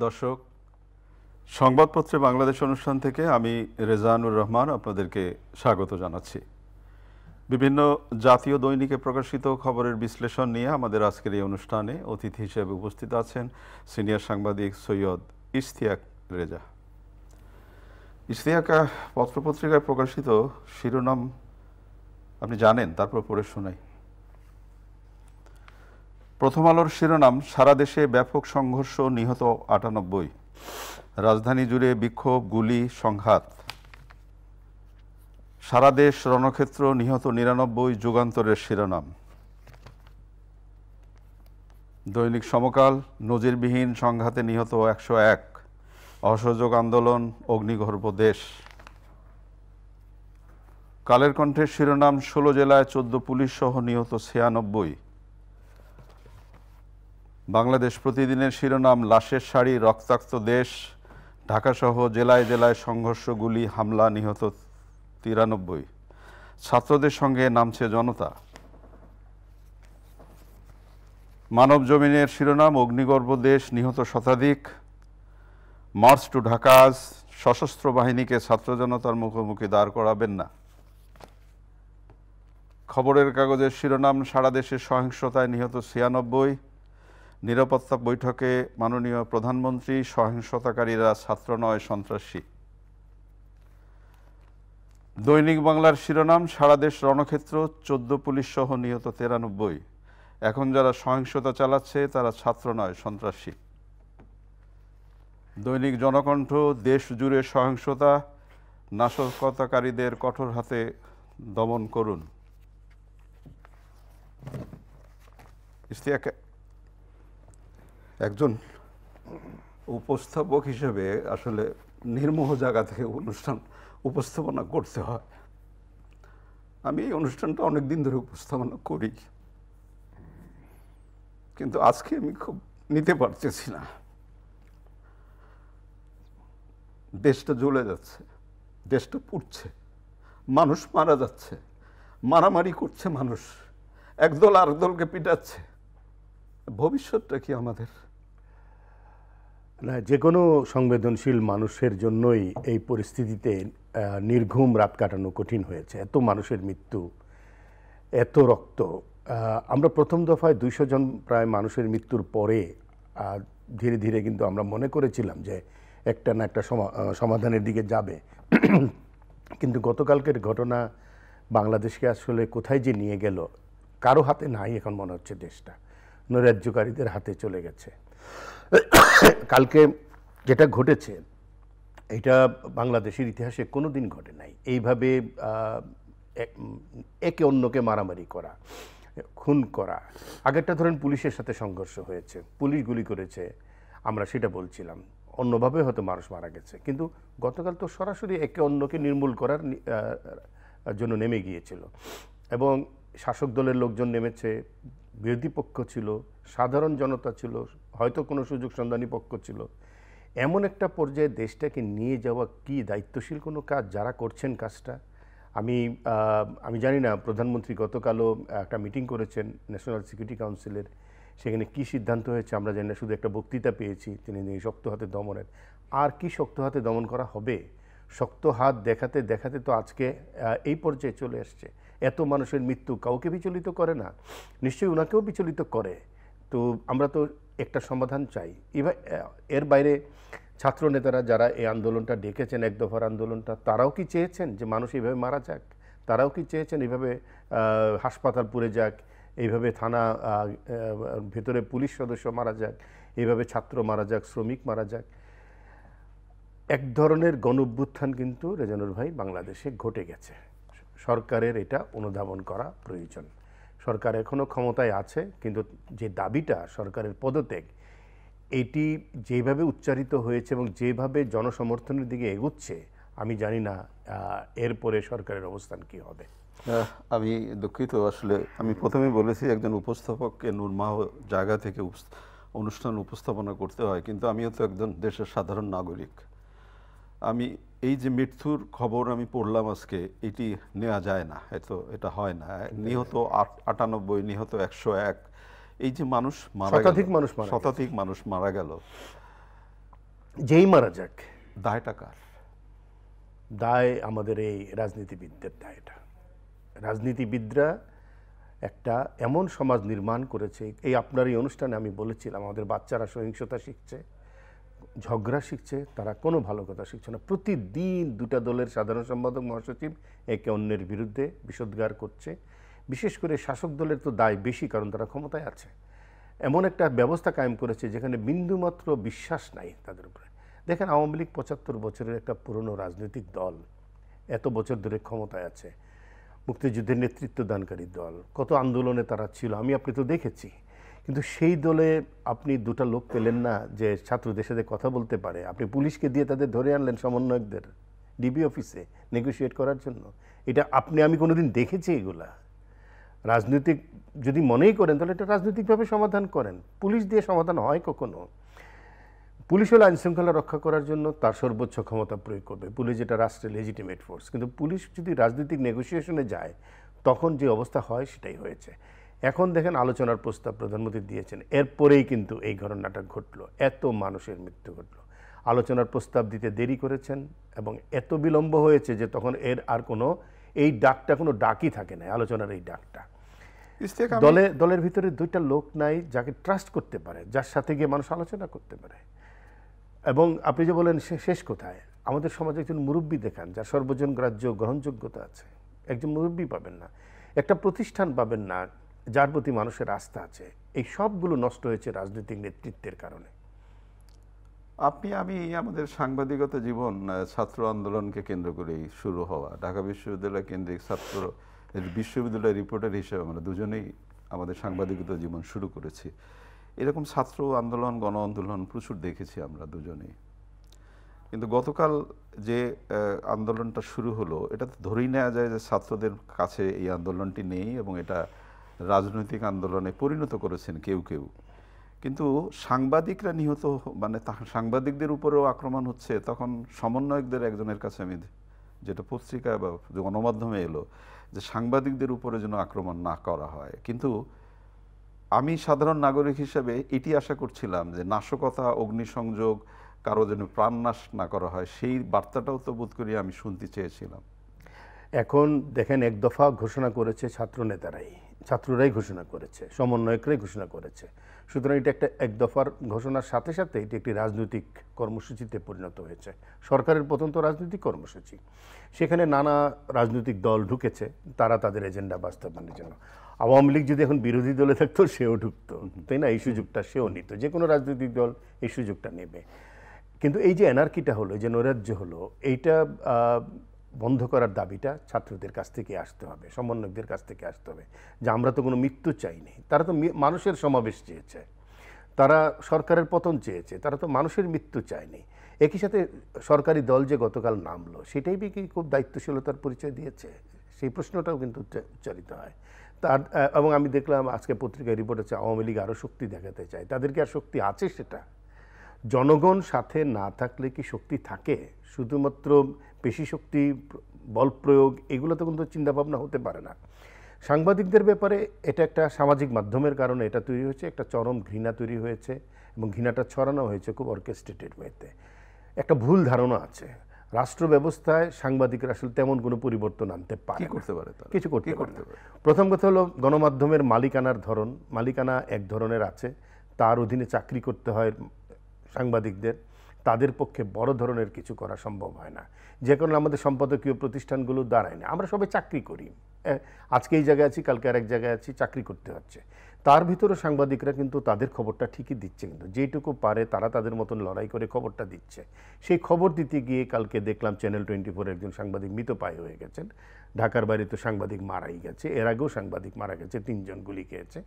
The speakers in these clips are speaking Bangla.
দর্শক, সংবাদপত্রে বাংলাদেশ অনুষ্ঠান থেকে আমি রেজানুর রহমান আপনাদেরকে স্বাগত জানাচ্ছি। বিভিন্ন জাতীয় দৈনিকে প্রকাশিত খবরের বিশ্লেষণ নিয়ে আমাদের আজকের এই অনুষ্ঠানে অতিথি হিসেবে উপস্থিত আছেন সিনিয়র সাংবাদিক সৈয়দ ইশতিয়াক রেজা। ইশতিয়াক, পত্রপত্রিকায় প্রকাশিত শিরোনাম আপনি জানেন, তারপর পড়ে শোনাই। প্রথম আলোর শিরোনাম, সারা দেশে ব্যাপক সংঘর্ষ, নিহত ৯৮। রাজধানী জুড়ে বিক্ষোভ, গুলি, সংঘাত। সারা দেশ রণক্ষেত্র, নিহত ৯৯, যুগান্তরের শিরোনাম। দৈনিক সমকাল, নজিরবিহীন সংঘাতে নিহত ১০১, অসহযোগ আন্দোলন, অগ্নিগর্ভ দেশ। কালের কণ্ঠের শিরোনাম, ১৬ জেলায় ১৪ পুলিশ সহ নিহত ৯৬। বাংলাদেশ প্রতিদিনের শিরোনাম, লাশের সারি, রক্তাক্ত দেশ। ঢাকাসহ জেলায় জেলায় সংঘর্ষ, গুলি, হামলা, নিহত ৯৩। ছাত্রদের সঙ্গে নামছে জনতা। মানব জমিনের শিরোনাম, অগ্নিগর্ভ দেশ, নিহত শতাধিক। মার্চ টু ঢাকা, সশস্ত্র বাহিনীকে ছাত্র জনতার মুখোমুখি দাঁড় করাবেন না। খবরের কাগজের শিরোনাম, সারা দেশে সহিংসতায় নিহত ৯৬। নিরাপত্তা বৈঠকে মাননীয় প্রধানমন্ত্রী, সহিংসতাকারীরা ছাত্র নয়, সন্ত্রাসী। দৈনিক বাংলার শিরোনাম, সারা দেশ রণক্ষেত্র, ১৪ পুলিশ সহ নিহত ৯৩। এখন যারা সহিংসতা চালাচ্ছে তারা ছাত্র নয়, সন্ত্রাসী। দৈনিক জনকণ্ঠ, দেশ জুড়ে সহিংসতা, নাশকতাকারীদের কঠোর হাতে দমন করুন। ইশতিয়াক, একজন উপস্থাপক হিসেবে আসলে নির্মোহ জায়গা থেকে অনুষ্ঠান উপস্থাপনা করতে হয়। আমি এই অনুষ্ঠানটা অনেক দিন ধরে উপস্থাপনা করি, কিন্তু আজকে আমি খুব নিতে পারতেছি না। দেশটা জ্বলে যাচ্ছে, দেশটা পুড়ছে, মানুষ মারা যাচ্ছে, মারামারি করছে মানুষ, একদল আরেক দলকে পিটাচ্ছে। ভবিষ্যৎটা কি আমাদের? না, যে কোনো সংবেদনশীল মানুষের জন্যই এই পরিস্থিতিতে নির্ঘুম রাত কাটানো কঠিন হয়েছে। এত মানুষের মৃত্যু, এত রক্ত। আমরা প্রথম দফায় ২০০ জন প্রায় মানুষের মৃত্যুর পরে ধীরে ধীরে কিন্তু আমরা মনে করেছিলাম যে একটা না একটা সমাধানের দিকে যাবে, কিন্তু গতকালকের ঘটনা বাংলাদেশকে আসলে কোথায় যে নিয়ে গেল, কারো হাতে নাই এখন মনে হচ্ছে। দেশটা নৈরাজ্যকারীদের হাতে চলে গেছে। কালকে যেটা ঘটেছে এটা বাংলাদেশের ইতিহাসে কোনো দিন ঘটে নাই। এইভাবে একে অন্যকে মারামারি করা, খুন করা। আগেরটা ধরেন পুলিশের সাথে সংঘর্ষ হয়েছে, পুলিশ গুলি করেছে, আমরা সেটা বলছিলাম, অন্যভাবে হয়তো মানুষ মারা গেছে। কিন্তু গতকাল তো সরাসরি একে অন্যকে নির্মূল করার জন্য নেমে গিয়েছিল, এবং শাসক দলের লোকজন নেমেছে, বিরোধী পক্ষ ছিল, সাধারণ জনতা ছিল, হয়তো কোনো সুযোগ সন্ধানী পক্ষ ছিল। এমন একটা পর্যায়ে দেশটাকে নিয়ে যাওয়া কি দায়িত্বশীল কোনো কাজ যারা করছেন কাজটা? আমি জানি না প্রধানমন্ত্রী গতকালও একটা মিটিং করেছেন ন্যাশনাল সিকিউরিটি কাউন্সিলের, সেখানে কি সিদ্ধান্ত হয়েছে আমরা জানি না, শুধু একটা বক্তৃতা পেয়েছি তিনি শক্ত হাতে দমনের। আর কি শক্ত হাতে দমন করা হবে? শক্ত হাত দেখাতে দেখাতে তো আজকে এই পর্যায়ে চলে আসছে। এত মানুষের মৃত্যু কাউকে বিচলিত করে না, নিশ্চয়ই ওনাকেও বিচলিত করে। তো আমরা তো একটা সমাধান চাই। এর বাইরে ছাত্র নেতারা যারা এই আন্দোলনটা ডেকেছেন, এক দফার আন্দোলনটা, তারাও কি চেয়েছেন যে মানুষ এইভাবে মারা যাক? তারাও কি চেয়েছেন এইভাবে হাসপাতাল পুড়ে যাক, এইভাবে থানা ভেতরে পুলিশ সদস্য মারা যাক, এইভাবে ছাত্র মারা যাক, শ্রমিক মারা যাক? এক ধরনের গণঅভ্যুত্থান কিন্তু রেজানুর ভাই বাংলাদেশে ঘটে গেছে। সরকারের এটা অনুধাবন করা প্রয়োজন। সরকার এখনও ক্ষমতায় আছে, কিন্তু যে দাবিটা সরকারের পদত্যাগ, এটি যেভাবে উচ্চারিত হয়েছে এবং যেভাবে জনসমর্থনের দিকে এগুচ্ছে, আমি জানি না এরপরে সরকারের অবস্থান কি হবে। আমি দুঃখিত, আসলে আমি প্রথমে বলেছি একজন উপস্থাপককে নুরমাহ জায়গা থেকে অনুষ্ঠান উপস্থাপনা করতে হয়, কিন্তু আমিও তো একজন দেশের সাধারণ নাগরিক। আমি এই যে মৃত্যুর খবর আমি পড়লাম আজকে, এটি নেওয়া যায় না, এটা হয় না। নিহত ৯৮, নিহত ১০১, এই যে মানুষ মারা গেল, শতাধিক মানুষ মারা গেল। যেই মারা যাক, দায়টা কার? দায় আমাদের এই রাজনীতিবিদদের দায়টা। রাজনীতিবিদরা একটা এমন সমাজ নির্মাণ করেছে, এই আপনার এই অনুষ্ঠানে আমি বলেছিলাম আমাদের বাচ্চারা সহিংসতা শিখছে, ঝগড়া শিখছে, তারা কোনো ভালো কথা শিখছে না। প্রতিদিন দুটা দলের সাধারণ সম্পাদক মহাসচিব একে অন্যের বিরুদ্ধে বিষোদ্গার করছে। বিশেষ করে শাসক দলের তো দায় বেশি, কারণ তারা ক্ষমতায় আছে। এমন একটা ব্যবস্থা কায়েম করেছে যেখানে বিন্দুমাত্র বিশ্বাস নাই তাদের উপরে। দেখেন, আওয়ামী লীগ ৭৫ বছরের একটা পুরনো রাজনৈতিক দল, এত বছর ধরে ক্ষমতায় আছে, মুক্তিযুদ্ধের নেতৃত্ব দানকারী দল, কত আন্দোলনে তারা ছিল, আপনি তো দেখেছি। কিন্তু সেই দলে আপনি দুটা লোক পেলেন না যে ছাত্রদের সাথে কথা বলতে পারে। আপনি পুলিশকে দিয়ে তাদের ধরে আনলেন, সমন্বয়কদের, ডিবি অফিসে নেগোশিয়েট করার জন্য। এটা আমি কোনোদিন দেখেছি? এগুলা রাজনৈতিক যদি মনেই করেন তাহলে এটা রাজনৈতিকভাবে সমাধান করেন। পুলিশ দিয়ে সমাধান হয় কখনো? পুলিশ হলো আইন শৃঙ্খলা রক্ষা করার জন্য তার সর্বোচ্চ ক্ষমতা প্রয়োগ করবে। পুলিশ এটা রাষ্ট্রের লেজিটিমেট ফোর্স। কিন্তু পুলিশ যদি রাজনৈতিক নেগোসিয়েশনে যায় তখন যে অবস্থা হয় সেটাই হয়েছে। এখন দেখেন, আলোচনার প্রস্তাব প্রধানমন্ত্রী দিয়েছেন, এরপরেই কিন্তু এই ঘটনাটা ঘটলো, এত মানুষের মৃত্যু ঘটলো। আলোচনার প্রস্তাব দিতে দেরি করেছেন এবং এত বিলম্ব হয়েছে যে তখন এর আর কোনো এই ডাকটা কোনো ডাকই থাকে না, আলোচনার এই ডাকটা। দলের ভিতরে দুইটা লোক নাই যাকে ট্রাস্ট করতে পারে, যার সাথে গিয়ে মানুষ আলোচনা করতে পারে। এবং আপনি যে বলেন শেষ কোথায়, আমাদের সমাজে একজন মুরব্বী দেখান যার সর্বজন গ্রাহ্য গ্রহণযোগ্যতা আছে। একজন মুরব্বী পাবেন না, একটা প্রতিষ্ঠান পাবেন না যার প্রতি মানুষের আস্থা আছে। এই সবগুলো নষ্ট হয়েছে রাজনৈতিক নেতৃত্বের কারণে। আমি আমাদের সাংবাদিকতা জীবন ছাত্র আন্দোলনকে কেন্দ্র করেই শুরু হওয়া। ঢাকা বিশ্ববিদ্যালয় কেন্দ্রিক ছাত্র বিশ্ববিদ্যালয় রিপোর্টার হিসেবে আমরা দুজনেই আমাদের সাংবাদিকতা জীবন শুরু করেছি। এরকম ছাত্র আন্দোলন, গণ আন্দোলন প্রচুর দেখেছি আমরা দুজনেই। কিন্তু গতকাল যে আন্দোলনটা শুরু হলো, এটা তো ধরেই নেওয়া যায় যে ছাত্রদের কাছে এই আন্দোলনটি নেই এবং এটা রাজনৈতিক আন্দোলনে পরিণত করেছেন কেউ কেউ। কিন্তু সাংবাদিকরা নিহত, মানে সাংবাদিকদের উপরেও আক্রমণ হচ্ছে। তখন সমন্বয়কদের একজনের কাছে আমি, যেটা পত্রিকা বা গণমাধ্যমে এলো, যে সাংবাদিকদের উপরে যেন আক্রমণ না করা হয়। কিন্তু আমি সাধারণ নাগরিক হিসেবে এটি আশা করছিলাম যে নাশকতা, অগ্নিসংযোগ, কারো যেন প্রাণনাশ না করা হয়, সেই বার্তাটাও তো বোধ করি আমি শুনতে চেয়েছিলাম। এখন দেখেন, এক দফা ঘোষণা করেছে ছাত্র নেতারাই, ছাত্ররাই ঘোষণা করেছে, সমন্বয়করাই ঘোষণা করেছে। সুতরাং এটা একটা এক দফার ঘোষণার সাথে সাথে এটি একটি রাজনৈতিক কর্মসূচিতে পরিণত হয়েছে। সরকারের প্রথম তো রাজনৈতিক কর্মসূচি, সেখানে নানা রাজনৈতিক দল ঢুকেছে তারা তাদের এজেন্ডা বাস্তবায়নের জন্য। আওয়ামী লীগ যদি এখন বিরোধী দলে থাকতো সেও ঢুকতো, তাই না? এই সুযোগটা সেও নিত, যে কোনো রাজনৈতিক দল এই সুযোগটা নেবে। কিন্তু এই যে এনার্কিটা হলো, যে নৈরাজ্য হলো, এইটা বন্ধ করার দাবিটা ছাত্রদের কাছ থেকে আসতে হবে, সমন্বয়কদের কাছ থেকে আসতে হবে। যে আমরা তো কোনো মৃত্যু চাইনি, তারা তো মানুষের সমাবেশ চেয়েছে, তারা সরকারের পতন চেয়েছে, তারা তো মানুষের মৃত্যু চায়নি। একই সাথে সরকারি দল যে গতকাল নামলো, সেটাই কি খুব দায়িত্বশীলতার পরিচয় দিয়েছে? সেই প্রশ্নটাও কিন্তু উচ্চারিত হয়। এবং আমি দেখলাম আজকে পত্রিকায় রিপোর্ট আছে, আওয়ামী লীগ আরও শক্তি দেখাতে চায়। তাদেরকে আর শক্তি আছে? সেটা জনগণ সাথে না থাকলে কি শক্তি থাকে? শুধুমাত্র পেশি শক্তি, বল প্রয়োগ, এগুলো তো কিন্তু চিন্তাভাবনা হতে পারে না। সাংবাদিকদের ব্যাপারে এটা একটা সামাজিক মাধ্যমের কারণে এটা তৈরি হয়েছে, একটা চরম ঘৃণা তৈরি হয়েছে এবং ঘৃণাটা ছড়ানো হয়েছে খুব অর্কেস্ট্রেটেড ওয়েতে। একটা ভুল ধারণা আছে রাষ্ট্র ব্যবস্থায় সাংবাদিকরা আসলে তেমন কোনো পরিবর্তন আনতে পারে, কিছু করতে পারে। প্রথম কথা হলো, গণমাধ্যমের মালিকানা এক ধরনের আছে, তার অধীনে চাকরি করতে হয় সাংবাদিকদের, তাদের পক্ষে বড় ধরনের কিছু করা সম্ভব হয় না। যে কারণে আমাদের সম্পাদকীয় প্রতিষ্ঠানগুলো দাঁড়ায় না। আমরা সবাই চাকরি করি, আজকে এই জায়গায় আছি, কালকে আরেক জায়গায় আছি, চাকরি করতে হচ্ছে। তার ভিতরে সাংবাদিকরা কিন্তু তাদের খবরটা ঠিকই দিচ্ছে, কিন্তু যেটুকু পারে তারা তাদের মতন লড়াই করে খবরটা দিচ্ছে। সেই খবর দিতে গিয়ে কালকে দেখলাম চ্যানেল 24 একজন সাংবাদিক মৃতপ্রায় হয়ে গেছেন। ঢাকার বাইরে তো সাংবাদিক মারাই গেছে, এর আগেও সাংবাদিক মারা গেছে, 3 জন গুলি খেয়েছে,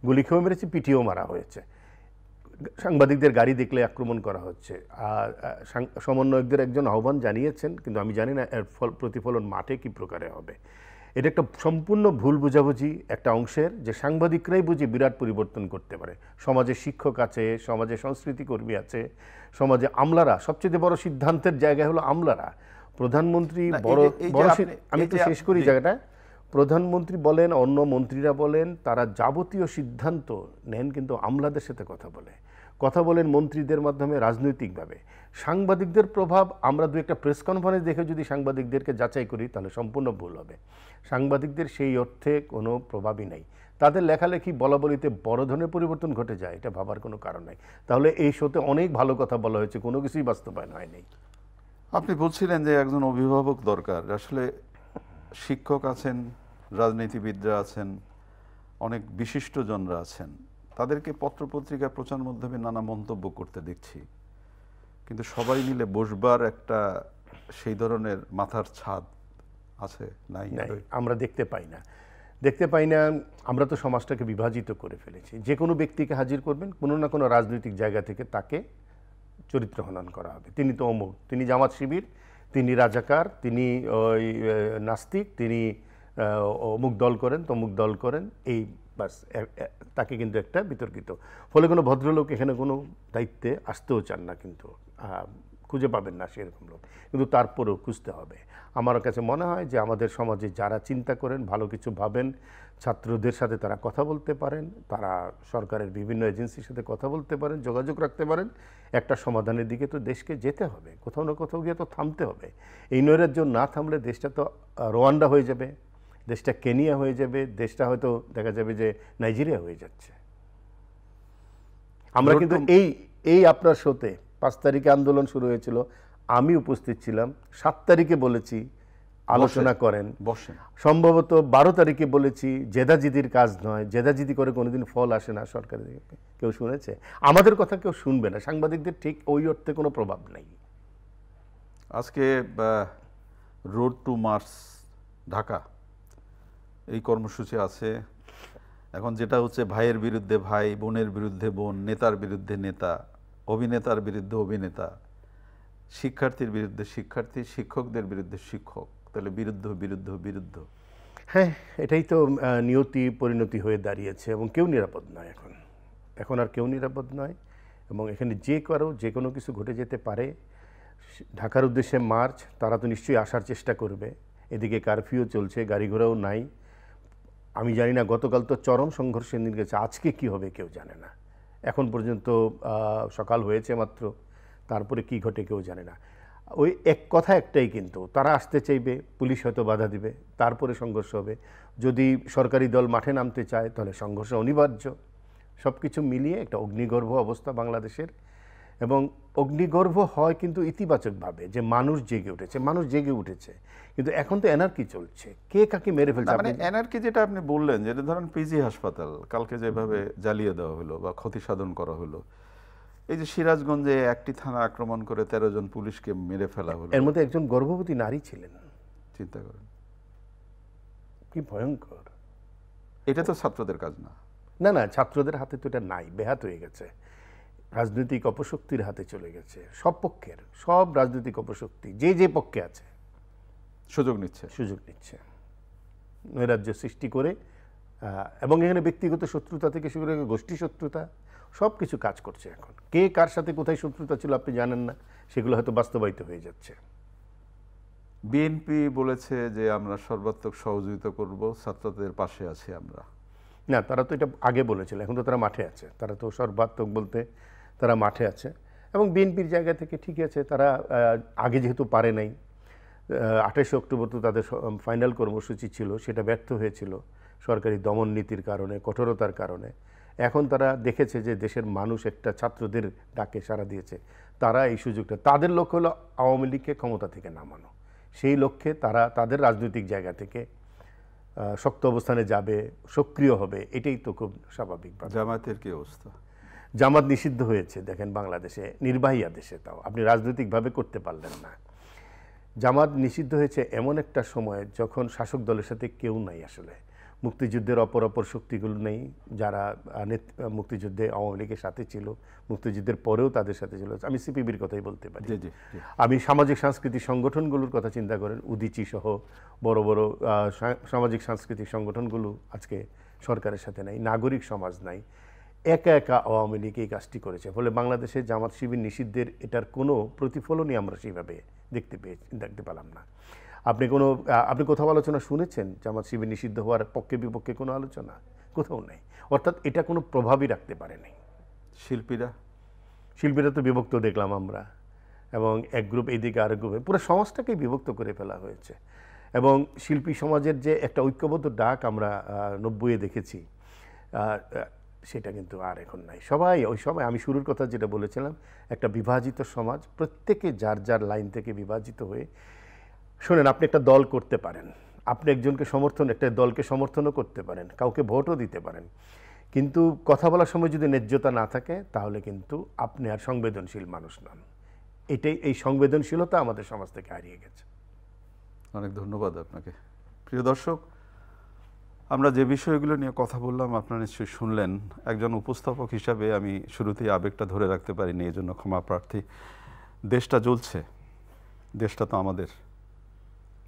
গুলি খেয়েও মেরেছে, পিটিয়েও মারা হয়েছে। সাংবাদিকদের গাড়ি দেখলে আক্রমণ করা হচ্ছে। আর সমন্বয়কদের একজন আহ্বান জানিয়েছেন, কিন্তু আমি জানি না এর প্রতিফলন মাঠে কী প্রকারে হবে। এটা একটা সম্পূর্ণ ভুল বোঝাবুঝি একটা অংশের, যে সাংবাদিকরাই বুঝি বিরাট পরিবর্তন করতে পারে। সমাজে শিক্ষক আছে, সমাজে সংস্কৃতি কর্মী আছে, সমাজে আমলারা, সবচেয়ে বড় সিদ্ধান্তের জায়গা হলো আমলারা। প্রধানমন্ত্রী আমি তো শেষ করি জায়গাটা, প্রধানমন্ত্রী বলেন, অন্য মন্ত্রীরা বলেন, তারা যাবতীয় সিদ্ধান্ত নেন কিন্তু আমলাদের সাথে কথা বলে। কথা বলেন মন্ত্রীদের মাধ্যমে রাজনৈতিকভাবে। সাংবাদিকদের প্রভাব, আমরা দু একটা প্রেস কনফারেন্স দেখে যদি সাংবাদিকদেরকে যাচাই করি তাহলে সম্পূর্ণ ভুল হবে। সাংবাদিকদের সেই অর্থে কোনো প্রভাবই নাই। তাদের লেখালেখি বলাবলিতে বড় ধরনের পরিবর্তন ঘটে যায়, এটা ভাবার কোনো কারণ নাই। তাহলে এই শোতে অনেক ভালো কথা বলা হয়েছে, কোনো কিছুই বাস্তবায়ন হয়নি। আপনি বলছিলেন যে একজন অভিভাবক দরকার। আসলে শিক্ষক আছেন, রাজনীতিবিদরা আছেন, অনেক বিশিষ্টজনরা আছেন, তাদেরকে পত্রপত্রিকা প্রচার মাধ্যমে নানা মন্তব্য করতে দেখছি, কিন্তু সবাই মিলে বসবার একটা সেই ধরনের মাথার ছাদ আছে নাই। আমরা দেখতে পাই না। আমরা তো সমাজটাকে বিভাজিত করে ফেলেছি। যে কোনো ব্যক্তিকে হাজির করবেন, কোনো না কোনো রাজনৈতিক জায়গা থেকে তাকে চরিত্র হনন করা হবে। তিনি তো অমুক, তিনি জামাত শিবির, তিনি রাজাকার, তিনি ওই নাস্তিক, তিনি অমুক দল করেন, তমুক দল করেন, এই বাস তাকে কিন্তু একটা বিতর্কিত। ফলে কোনো ভদ্রলোক এখানে কোনো দায়িত্বে আসতেও চান না, কিন্তু খুঁজে পাবেন না সেরকম লোক, কিন্তু তারপরেও খুঁজতে হবে। আমার কাছে মনে হয় যে আমাদের সমাজে যারা চিন্তা করেন, ভালো কিছু ভাবেন, ছাত্রদের সাথে তারা কথা বলতে পারেন, তারা সরকারের বিভিন্ন এজেন্সির সাথে কথা বলতে পারেন, যোগাযোগ রাখতে পারেন, একটা সমাধানের দিকে তো দেশকে যেতে হবে, কোথাও না কোথাও গিয়ে তো থামতে হবে। এই নৈরাজ্য না থামলে দেশটা তো রোয়ান্ডা হয়ে যাবে, দেশটা কেনিয়া হয়ে যাবে, দেশটা হয়তো দেখা যাবে যে নাইজেরিয়া হয়ে যাচ্ছে। আমরা কিন্তু এই আপনার শোতে 5 তারিখে আন্দোলন শুরু হয়েছিল, আমি উপস্থিত ছিলাম। 7 তারিখে বলেছি আলোচনা করেন, বসেন। সম্ভবত 12 তারিখে বলেছি জেদাজিদির কাজ নয়, জেদাজিদি করে কোনোদিন ফল আসে না সরকারের। কেউ শুনেছে? আমাদের কথা কেউ শুনবে না। সাংবাদিকদের ঠিক ওই অর্থে কোনো প্রভাব নেই। আজকে রোড টু মার্চ ঢাকা এই কর্মসূচি আছে। এখন যেটা হচ্ছে ভাইয়ের বিরুদ্ধে ভাই, বোনের বিরুদ্ধে বোন, নেতার বিরুদ্ধে নেতা, অভিনেতার বিরুদ্ধে অভিনেতা, শিক্ষার্থীর বিরুদ্ধে শিক্ষার্থী, শিক্ষকদের বিরুদ্ধে শিক্ষক, তাহলে বিরুদ্ধ। হ্যাঁ, এটাই তো নিয়তি পরিণতি হয়ে দাঁড়িয়েছে, এবং কেউ নিরাপদ নয় এখন আর কেউ নিরাপদ নয়। এবং এখানে যে কোনো কিছু ঘটে যেতে পারে। ঢাকার উদ্দেশ্যে মার্চ, তারা তো নিশ্চয়ই আসার চেষ্টা করবে। এদিকে কারফিউ চলছে, গাড়ি ঘোড়াও নাই। আমি জানি না, গতকাল তো চরম সংঘর্ষের দিন গেছে, আজকে কি হবে কেউ জানে না। এখন পর্যন্ত সকাল হয়েছে মাত্র, তারপরে কি ঘটে কেউ জানে না। ওই কথা একটাই, কিন্তু তারা আসতে চাইবে, পুলিশ হয়তো বাধা দিবে, তারপরে সংঘর্ষ হবে। যদি সরকারি দল মাঠে নামতে চায় তাহলে সংঘর্ষ অনিবার্য। সব কিছু মিলিয়ে একটা অগ্নিগর্ভ অবস্থা বাংলাদেশের। এবং অগ্নিগর্ভ হয় কিন্তু ইতিবাচকভাবে, যে মানুষ জেগে উঠেছে। কিন্তু এখন তো এনার্কি চলছে, কে কাকে মেরে ফেলছে। মানে এনার্কি যেটা আপনি বললেন, যেটা ধরেন পিজি হাসপাতাল কালকে যেভাবে জ্বালিয়ে দেওয়া হলো বা ক্ষতি সাধন করা হলো, এই যে সিরাজগঞ্জে একটি থানা আক্রমণ করে 13 জন পুলিশকে মেরে ফেলা হলো, এর মধ্যে একজন গর্ভবতী নারী ছিলেন। চিন্তা করেন কি ভয়ঙ্কর। এটা তো ছাত্রদের কাজ না। না, ছাত্রদের হাতে তো এটা নাই, বেহাত হয়ে গেছে। রাজনৈতিক অপশক্তির হাতে চলে গেছে। সব রাজনৈতিক অপশক্তি যে পক্ষে আছে সুযোগ নিচ্ছে নৈরাজ্য সৃষ্টি করে। এবং এখানে ব্যক্তিগত শত্রুতা থেকে শুরু করে গোষ্ঠী শত্রুতা, সব কিছু কাজ করছে। এখন কে কার সাথে কোথায় শত্রুতা ছিল আপনি জানেন না, সেগুলো হয়তো বাস্তবায়িত হয়ে যাচ্ছে। বিএনপি বলেছে যে আমরা সর্বাত্মক সহযোগিতা করব, ছাত্রদের পাশে আছি আমরা। না, তারা তো এটা আগে বলেছিল, এখন তো তারা মাঠে আছে। তারা তো সর্বাত্মক বলতে তারা মাঠে আছে। এবং বিএনপির জায়গা থেকে ঠিক আছে, তারা আগে যেহেতু পারে নাই, 28 অক্টোবর তো তাদের ফাইনাল কর্মসূচি ছিল, সেটা ব্যর্থ হয়েছিল সরকারি দমন নীতির কারণে, কঠোরতার কারণে। এখন তারা দেখেছে যে দেশের মানুষ একটা ছাত্রদের ডাকে সাড়া দিয়েছে, তারা এই সুযোগটা, তাদের লক্ষ্য হলো আওয়ামী লীগকে ক্ষমতা থেকে নামানো। সেই লক্ষ্যে তারা তাদের রাজনৈতিক জায়গা থেকে শক্ত অবস্থানে যাবে, সক্রিয় হবে। এটাই তো খুব স্বাভাবিক। জামায়াতের কি অবস্থা? জামাত নিষিদ্ধ হয়েছে, দেখেন বাংলাদেশে, নির্বাহী আদেশে। তাও আপনি রাজনৈতিকভাবে করতে পারলেন না। জামাত নিষিদ্ধ হয়েছে এমন একটা সময় যখন শাসক দলের সাথে কেউ নাই। আসলে মুক্তিযুদ্ধের অপর শক্তিগুলো নেই, যারা মুক্তিযুদ্ধে আওয়ামী লীগের সাথে ছিল, মুক্তিযুদ্ধের পরেও তাদের সাথে ছিল। আমি সিপিবির কথাই বলতে পারি। আমি সামাজিক সাংস্কৃতিক সংগঠনগুলোর কথা চিন্তা করেন, উদীচী সহ বড় বড় সামাজিক সাংস্কৃতিক সংগঠনগুলো আজকে সরকারের সাথে নাই, নাগরিক সমাজ নাই। একা আওয়ামী লীগ এই কাজটি করেছে। ফলে বাংলাদেশে জামাত শিবির নিষিদ্ধের এটার কোনো প্রতিফলনই আমরা সেইভাবে দেখতে পেলাম না। আপনি কোথাও আলোচনা শুনেছেন জামাত শিবির নিষিদ্ধ হওয়ার পক্ষে বিপক্ষে? কোনো আলোচনা কোথাও নেই। অর্থাৎ এটা কোনো প্রভাবই রাখতে পারে নাই। শিল্পীরা শিল্পীরা তো বিভক্ত দেখলাম আমরা, এবং এক গ্রুপ এইদিকে আরেক গ্রুপে, পুরো সমাজটাকেই বিভক্ত করে ফেলা হয়েছে। এবং শিল্পী সমাজের যে একটা ঐক্যবদ্ধ ডাক আমরা 90-এ দেখেছি, সেটা কিন্তু আর এখন নাই। সবাই ওই সময় আমি শুরুর কথা যেটা বলেছিলাম, একটা বিভাজিত সমাজ, প্রত্যেকে যার যার লাইন থেকে বিভাজিত হয়ে। শোনেন, আপনি একটা দল করতে পারেন, আপনি একজনকে একটা দলকে সমর্থনও করতে পারেন, কাউকে ভোটও দিতে পারেন, কিন্তু কথা বলার সময় যদি ন্যায্যতা না থাকে তাহলে কিন্তু আপনি আর সংবেদনশীল মানুষ নন। এই সংবেদনশীলতা আমাদের সমাজ থেকে হারিয়ে গেছে। অনেক ধন্যবাদ আপনাকে। প্রিয় দর্শক, আমরা যে বিষয়গুলো নিয়ে কথা বললাম আপনারা নিশ্চয়ই শুনলেন। একজন উপস্থাপক হিসাবে আমি শুরুতেই আবেগটা ধরে রাখতে পারিনি, এই জন্য ক্ষমা প্রার্থী। দেশটা জ্বলছে, দেশটা তো আমাদের।